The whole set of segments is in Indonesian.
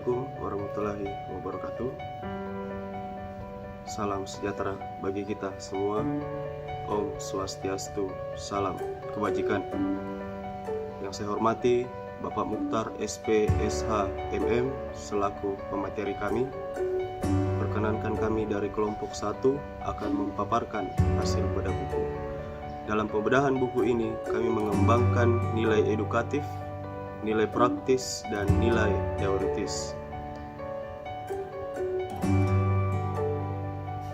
Assalamualaikum warahmatullahi wabarakatuh. Salam sejahtera bagi kita semua. Om Swastiastu, salam kebajikan. Yang saya hormati Bapak Mukhtar SP SH MM selaku pemateri kami. Perkenankan kami dari kelompok 1 akan memaparkan hasil bedah buku. Dalam pembedahan buku ini kami mengembangkan nilai edukatif, nilai praktis, dan nilai teoritis.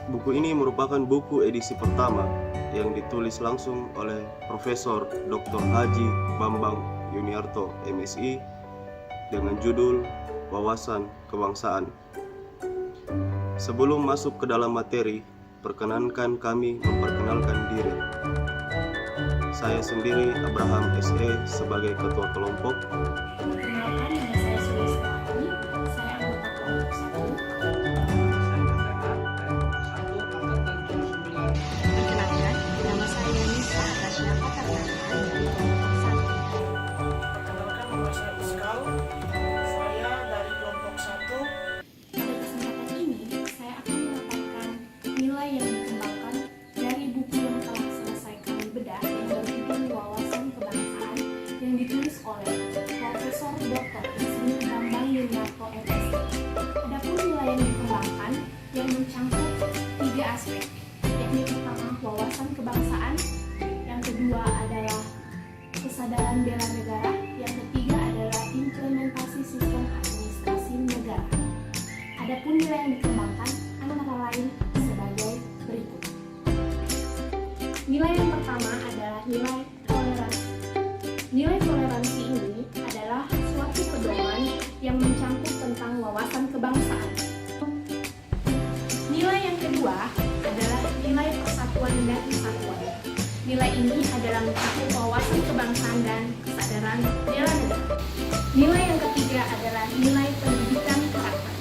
Buku ini merupakan buku edisi pertama yang ditulis langsung oleh Profesor Dr. Haji Bambang Yuniarto MSI dengan judul Wawasan Kebangsaan. Sebelum masuk ke dalam materi, perkenankan kami memperkenalkan diri. Saya sendiri Abraham SE sebagai ketua kelompok. Perkenalkan, nama saya Sulistiawati, saya anggota kelompok 1. Perkenalkan, nama saya Nisa Rasya Patarnama dari kelompok 1. Perkenalkan, nama saya Iskal, saya dari kelompok 1. Pada kesempatan ini, saya akan memaparkan nilai yang dikembangkan dari buku yang telah selesai kami bedah yang berjudul Wawasan Kebangsaan yang ditulis oleh Profesor Dr. Haji Bambang Yuniarto MSI. Adapun nilai yang dikembangkan yang mencangkup 3 aspek, yakni pertama wawasan kebangsaan, yang kedua adalah kesadaran bela negara, yang ketiga adalah implementasi sistem administrasi negara. Adapun nilai yang dikembangkan antara lain sebagai berikut. Nilai yang pertama adalah nilai toleransi. Nilai toleransi ini adalah suatu pedoman yang mencangkup tentang wawasan kebangsaan. Nilai yang kedua adalah nilai persatuan dan kesatuan. Nilai ini adalah mencakup wawasan kebangsaan dan kesadaran bela negara. Nilai yang ketiga adalah nilai pendidikan karakter.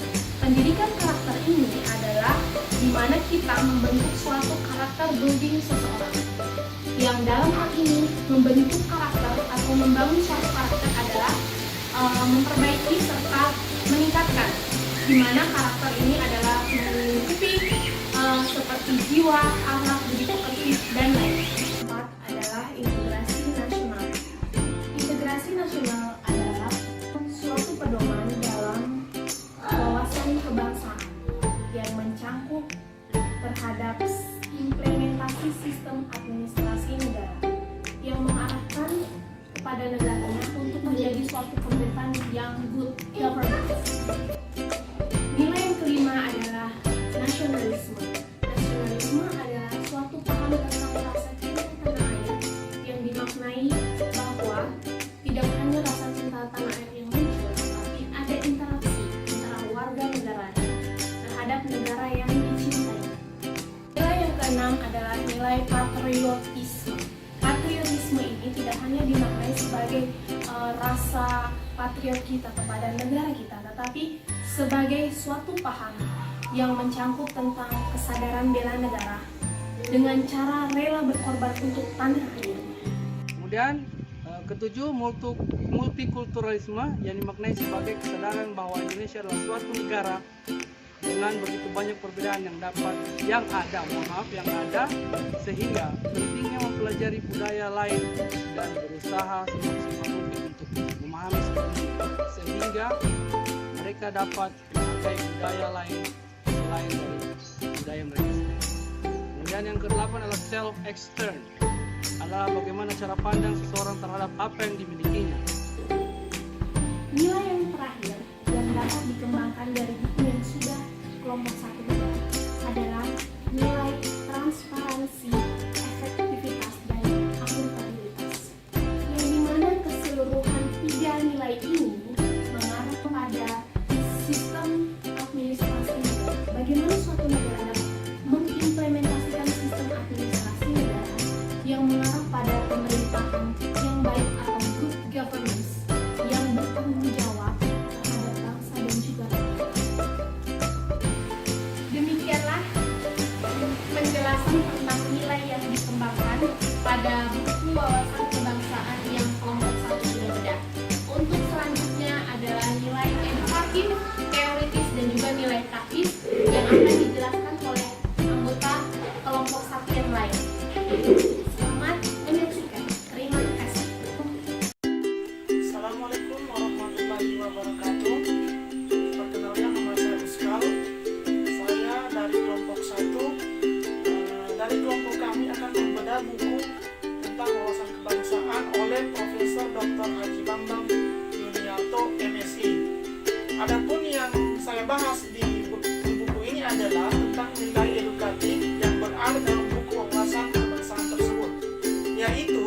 Pendidikan karakter ini adalah di mana kita membentuk suatu karakter building seseorang. Yang dalam hal ini membentuk karakter atau membangun suatu karakter adalah memperbaiki serta meningkatkan, di mana karakter ini adalah mengikuti seperti jiwa, akhlak, budi pekerti, dan lain. Keempat adalah integrasi nasional. Integrasi nasional adalah suatu pedoman dalam wawasan kebangsaan yang mencangkup terhadap implementasi sistem administrasi negara yang mengarahkan kepada negaranya untuk menjadi suatu pemerintahan yang good governance. Nilai yang kelima adalah nasionalisme. Nasionalisme adalah suatu paham tentang rasa cinta tanah air yang dimaknai bahwa tidak hanya rasa cinta tanah air yang muncul, tetapi ada interaksi antara warga negara terhadap negara yang dicintai. Nilai yang keenam adalah nilai patriotisme. Patriotisme ini tidak hanya dimaknai sebagai rasa patriot kita kepada negara kita, tetapi sebagai suatu paham yang mencangkup tentang kesadaran bela negara dengan cara rela berkorban untuk tanah air. Kemudian ketujuh, multikulturalisme yang dimaknai sebagai kesadaran bahwa Indonesia adalah suatu negara dengan begitu banyak perbedaan yang ada, sehingga pentingnya mempelajari budaya lain dan berusaha semaksimal mungkin untuk memahami seperti itu, sehingga mereka dapat memakai budaya lain selain dari budaya mereka sendiri. Kemudian yang ke-8 adalah self-extern, adalah bagaimana cara pandang seseorang terhadap apa yang dimilikinya. Nilai yang terakhir yang dapat dikembangkan dari buku yang sudah kelompok 1 bedah adalah nilai transparansi, efektivitas, dan akuntabilitas. Yang dimana keseluruhan 3 nilai ini mengarah kepada sistem administrasi negara. Bagaimana suatu negara dapat mengimplementasikan sistem administrasi negara yang mengarah pada pemerintahan yang baik atau good governance yang bertanggung jawab terhadap bangsa dan juga rakyat. Demikianlah penjelasan tentang nilai yang dikembangkan pada buku wawasan kebangsaan yang kelompok 1 sudah bedah. Untuk selanjutnya adalah nilai edukatif akan dijelaskan oleh anggota kelompok 1 yang lain. Selamat menyaksikan. Terima kasih. Assalamualaikum warahmatullahi wabarakatuh. Perkenalkan, nama saya Iskal. Saya dari kelompok 1. Dari kelompok kami akan membedah buku tentang wawasan kebangsaan oleh Profesor Dr. Haji Bambang Yuniarto, MSI. Adapun yang saya bahas di buku ini adalah tentang nilai edukatif yang berada dalam buku wawasan kebangsaan tersebut, yaitu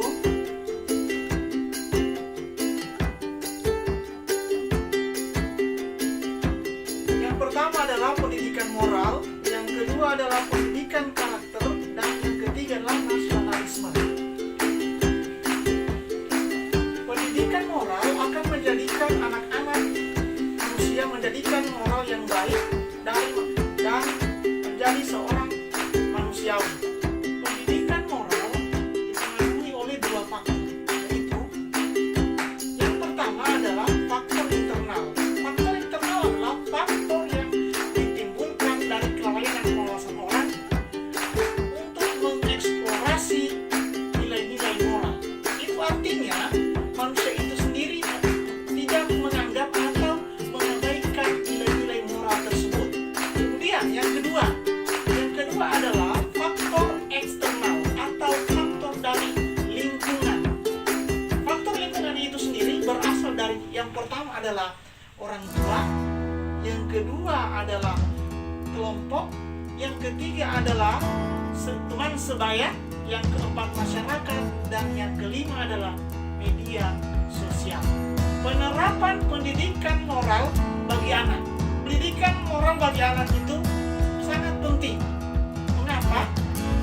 yang pertama adalah pendidikan moral, yang kedua adalah pendidikan karakter, dan yang ketiga adalah nasionalisme. Pendidikan moral akan menjadikan anak-anak manusia menjadikan moral yang baik dan menjadi seorang manusiawi. Pendidikan moral dipengaruhi oleh dua faktor, yaitu yang pertama adalah faktor internal. Faktor internal adalah faktor yang ditimbulkan dari kelalaian dan wawasan orang untuk mengeksplorasi nilai-nilai moral. Itu artinya manusia itu sendiri tidak menganggap atau mengabaikan nilai-nilai moral tersebut. Kemudian yang kedua adalah faktor eksternal atau faktor dari lingkungan. Faktor lingkungan itu sendiri berasal dari, yang pertama adalah orang tua, yang kedua adalah kelompok, yang ketiga adalah teman sebaya, yang keempat masyarakat, dan yang kelima adalah media sosial. Penerapan pendidikan moral bagi anak. Pendidikan moral bagi anak itu sangat penting. Mengapa?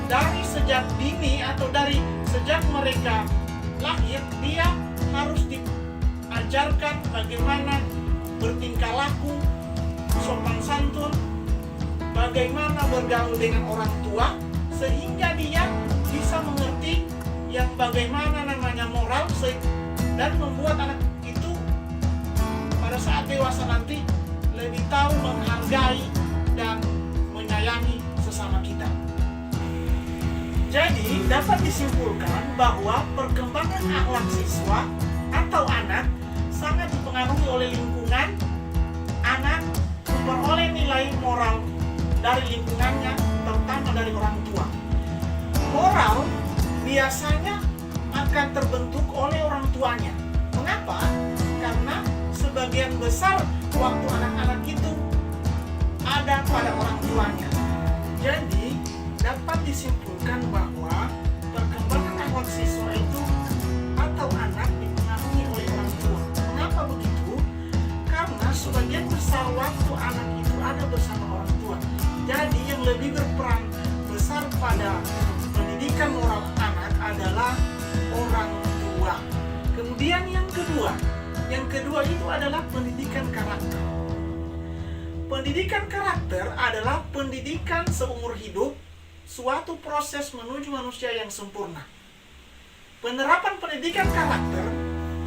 Dari sejak dini atau dari sejak mereka lahir, dia harus diajarkan bagaimana bertingkah laku, sopan santun, bagaimana bergaul dengan orang tua, sehingga dia bisa mengerti yang bagaimana namanya moral dan membuat anak itu pada saat dewasa nanti lebih tahu menghargai dan menyayangi sesama kita. Jadi dapat disimpulkan bahwa perkembangan akhlak siswa atau anak sangat dipengaruhi oleh lingkungan. Anak memperoleh nilai moral dari lingkungannya, terutama dari orang tua. Moral biasanya akan terbentuk oleh orang tuanya. Mengapa? Karena sebagian besar waktu anak-anak itu ada pada orang tuanya. Jadi dapat disimpulkan bahwa perkembangan akhlak siswa itu atau anak dipengaruhi oleh orang tua. Mengapa begitu? Karena sebagian besar waktu anak itu ada bersama orang tua. Jadi yang lebih berperan besar pada pendidikan moral anak adalah orang tua. Kemudian yang kedua itu adalah pendidikan karakter. Pendidikan karakter adalah pendidikan seumur hidup, suatu proses menuju manusia yang sempurna. Penerapan pendidikan karakter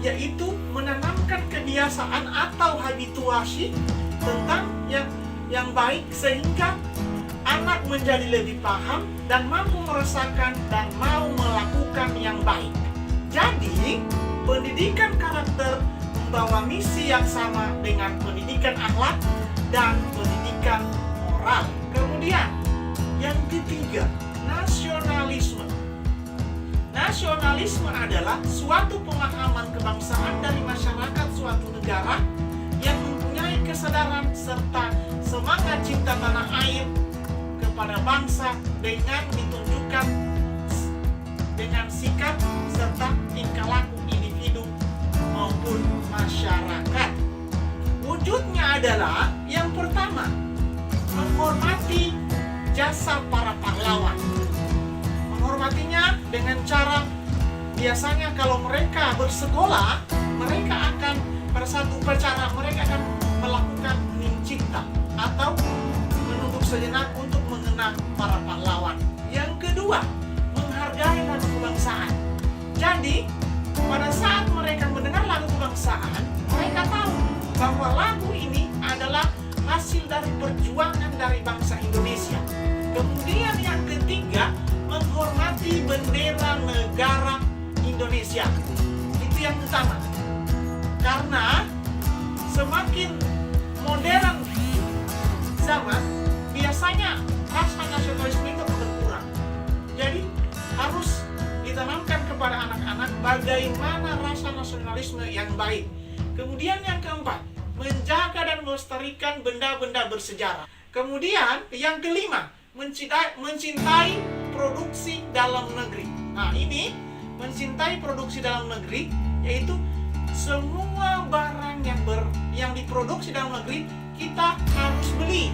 yaitu menanamkan kebiasaan atau habituasi tentang yang baik sehingga anak menjadi lebih paham dan mampu merasakan dan mau melakukan yang baik. Jadi, pendidikan karakter membawa misi yang sama dengan pendidikan akhlak dan pendidikan moral. Kemudian, yang ketiga, nasionalisme. Nasionalisme adalah suatu pemahaman kebangsaan dari masyarakat suatu negara yang mempunyai kesadaran serta semangat cinta tanah air kepada bangsa dengan ditunjukkan dengan sikap serta tingkah laku individu maupun masyarakat. Wujudnya adalah yang pertama, menghormati jasa para pahlawan. Menghormatinya dengan cara biasanya kalau mereka bersekolah, mereka akan pada saat upacara mereka akan melakukan hening cipta atau menunduk sejenak untuk mengenang para pahlawan. Yang kedua, menghargai lagu kebangsaan. Jadi, pada saat mereka mendengar lagu kebangsaan, mereka tahu bahwa lagu ini adalah hasil dari perjuangan dari bangsa Indonesia. Kemudian yang ketiga, menghormati bendera negara Indonesia. Itu yang utama. Karena semakin modern zaman, biasanya rasa nasionalisme itu berkurang. Jadi harus ditanamkan kepada anak-anak bagaimana rasa nasionalisme yang baik. Kemudian yang keempat, menjaga dan melestarikan benda-benda bersejarah. Kemudian yang kelima, mencintai produksi dalam negeri. Nah, ini mencintai produksi dalam negeri yaitu semua barang yang diproduksi dalam negeri kita harus beli.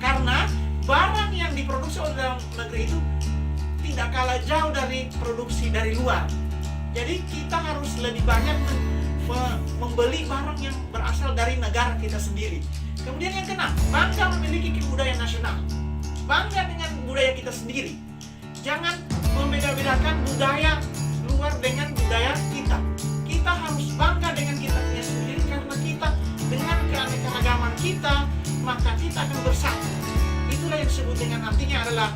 Karena barang yang diproduksi oleh dalam negeri itu tidak kalah jauh dari produksi dari luar. Jadi kita harus lebih banyak membeli barang yang berasal dari negara kita sendiri. Kemudian yang keenam, bangga memiliki kebudayaan nasional. Bangga dengan budaya kita sendiri. Jangan membeda-bedakan budaya luar dengan budaya kita. Kita harus bangga dengan kita punya sendiri, karena kita dengan keanekaragaman kita, maka kita akan bersatu. Itulah yang disebut dengan artinya adalah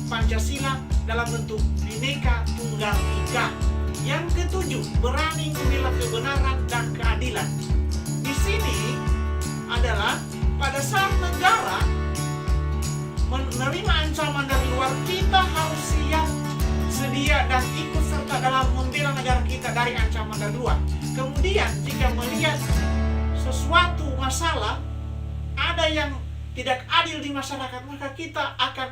Pancasila dalam bentuk Bhinneka Tunggal Ika. Yang ketujuh, berani membela kebenaran dan keadilan. Di sini adalah pada saat negara menerima ancaman dari luar, kita harus siap, sedia, dan ikut serta dalam membela negara kita dari ancaman dari luar. Kemudian jika melihat sesuatu masalah, ada yang tidak adil di masyarakat, maka kita akan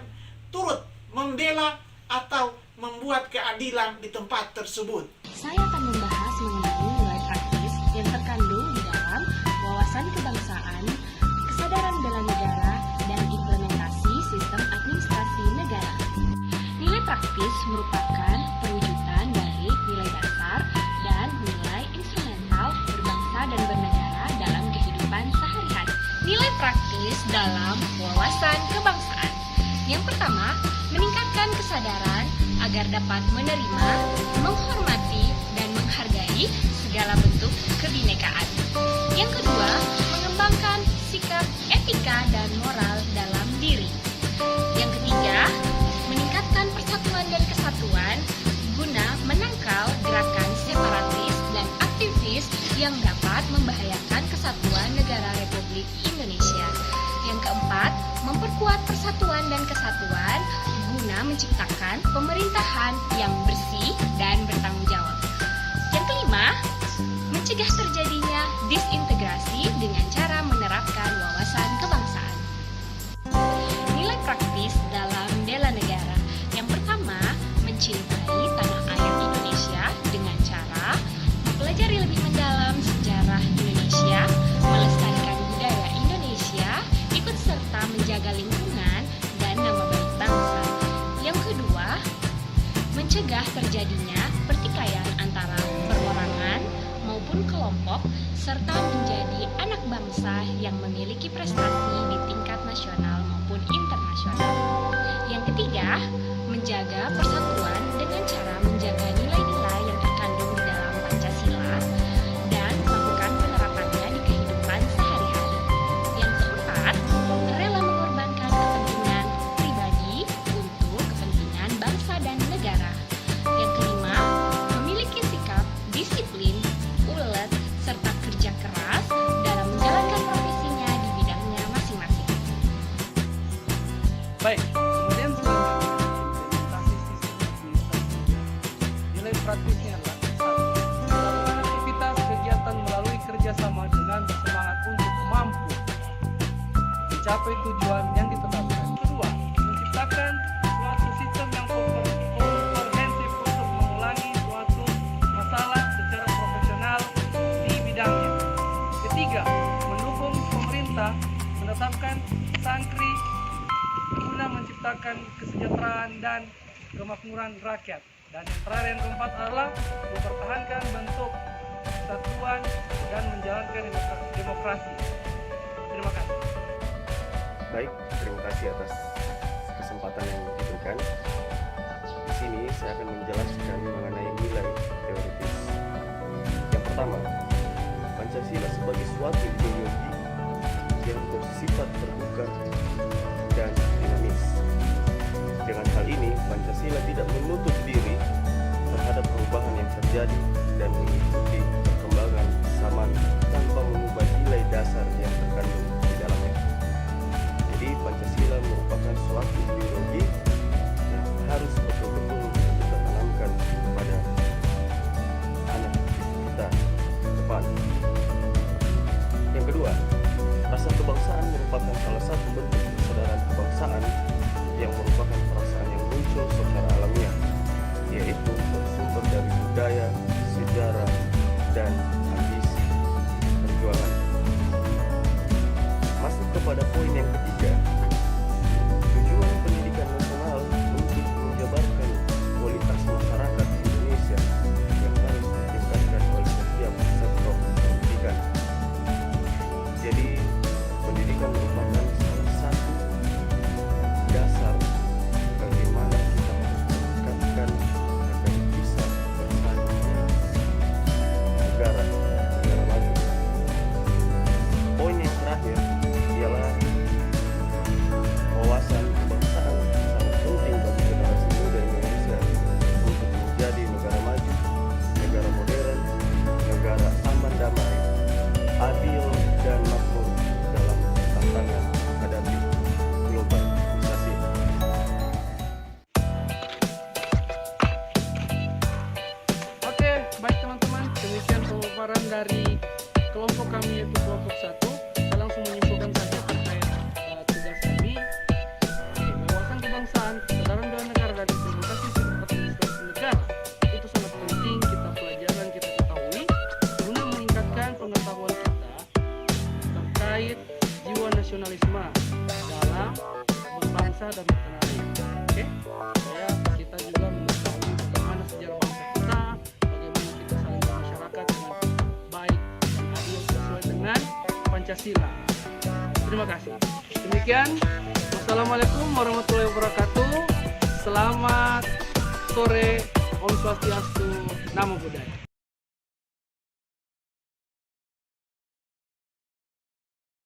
turut membela atau membuat keadilan di tempat tersebut. Saya akan membahas mengenai nilai praktis yang terkandung di dalam wawasan kebangsaan, kesadaran bela negara, dan implementasi sistem administrasi negara. Nilai praktis merupakan perwujudan dari nilai dasar dan nilai instrumental berbangsa dan bernegara dalam kehidupan sehari-hari. Nilai praktis dalam wawasan kebangsaan. Yang pertama, meningkatkan kesadaran agar dapat menerima, menghormati, dan menghargai segala bentuk kebinekaan. Yang kedua, mengembangkan sikap etika dan moral dalam diri. Yang ketiga, meningkatkan persatuan dan kesatuan guna menangkal gerakan separatis dan aktivis yang dapat membahayakan kesatuan negara Republik Indonesia. Yang keempat, memperkuat persatuan dan kesatuan guna menciptakan pemerintahan yang bersih dan bertanggung jawab. Yang kelima, mencegah terjadinya disintegrasi dengan cara menerapkan wawasan kebangsaan. Nilai praktis dalam bela negara. Yang pertama, mencintai tanah air Indonesia dengan cara mempelajari lebih mendalam sejarah Indonesia, melestarikan budaya Indonesia, ikut serta menjaga lingkungan dan nama baik bangsa. Yang kedua, mencegah terjadinya pertikaian antara perorangan maupun kelompok, serta menjadi anak bangsa yang memiliki prestasi di tingkat nasional maupun internasional. Yang ketiga, menjaga persatuan dengan cara menjaga nilai-nilai yang terkandung di dalam Pancasila dan melakukan penerapannya di kehidupan sehari-hari. Yang keempat, rela mengorbankan kepentingan pribadi untuk kepentingan bangsa dan negara. Yang kelima, memiliki sikap disiplin, ulet, serta kerja keras dalam menjalankan profesinya di bidangnya masing-masing. Baik, kemudian selanjutnya implementasi sistem administrasi. Nilai praktisnya adalah satu, melakukan aktivitas kegiatan melalui kerjasama dengan bersemangat untuk mampu mencapai tujuan yang ditetapkan. Kedua, menciptakan suatu sistem yang komprehensif untuk mengulangi suatu masalah secara profesional di bidangnya. Ketiga, mendukung pemerintah menetapkan sankri guna menciptakan kesejahteraan dan kemakmuran rakyat. Dan yang terakhir, yang keempat adalah mempertahankan bentuk kesatuan dan menjalankan demokrasi. Terima kasih. Baik, terima kasih atas kesempatan yang diberikan. Di sini saya akan menjelaskan mengenai nilai teoritis. Yang pertama, Pancasila sebagai suatu ideologi yang bersifat terbuka dan dinamis. Dengan hal ini, Pancasila tidak menutup diri terhadap perubahan yang terjadi dan mengikuti perkembangan zaman tanpa mengubah nilai dasar yang terkandung di dalamnya. Jadi Pancasila merupakan suatu ideologi yang harus betul-betul kita tanamkan kepada anak kita ke depan. Yang kedua, rasa kebangsaan merupakan salah satu bentuk kesadaran kebangsaan yang merupakan perasaan yang muncul secara alamiah, yaitu bersumber dari budaya, sejarah, dan ambisi perjuangan. Masuk kepada poin yang ketiga, tujuan pendidikan nasional untuk menjabarkan kualitas masyarakat Indonesia yang harus ditingkatkan oleh setiap sektor pendidikan. Jadi, pendidikan merupakan salah satu dasar bagaimana kita harus meningkatkan agar bisa bersaing di negara maju. Poin yang terakhir ialah wawasan kebangsaan sangat penting bagi generasi muda Indonesia untuk menjadi negara maju, negara modern, negara aman damai, adil dan makmur dalam tantangan menghadapi globalisasi. Oke, baik teman-teman, demikian pemaparan dari kelompok kami yaitu kelompok 1. Saya langsung menyimpulkan saja terkait tugas kami. Wawasan kebangsaan, kesadaran bela negara dan implementasi sistem administrasi negara itu sangat penting kita pelajaran, kita ketahui guna meningkatkan pengetahuan kita terkait jiwa nasionalisme dalam berbangsa dan bertanah air. Oke, supaya kita juga mengetahui bagaimana sejarah bangsa kita, bagaimana kita saling bermasyarakat dengan baik dan adil sesuai dengan Pancasila. Terima kasih. Demikian, wassalamualaikum warahmatullahi wabarakatuh. Selamat sore, Om Swastiastu, Namo Buddhaya.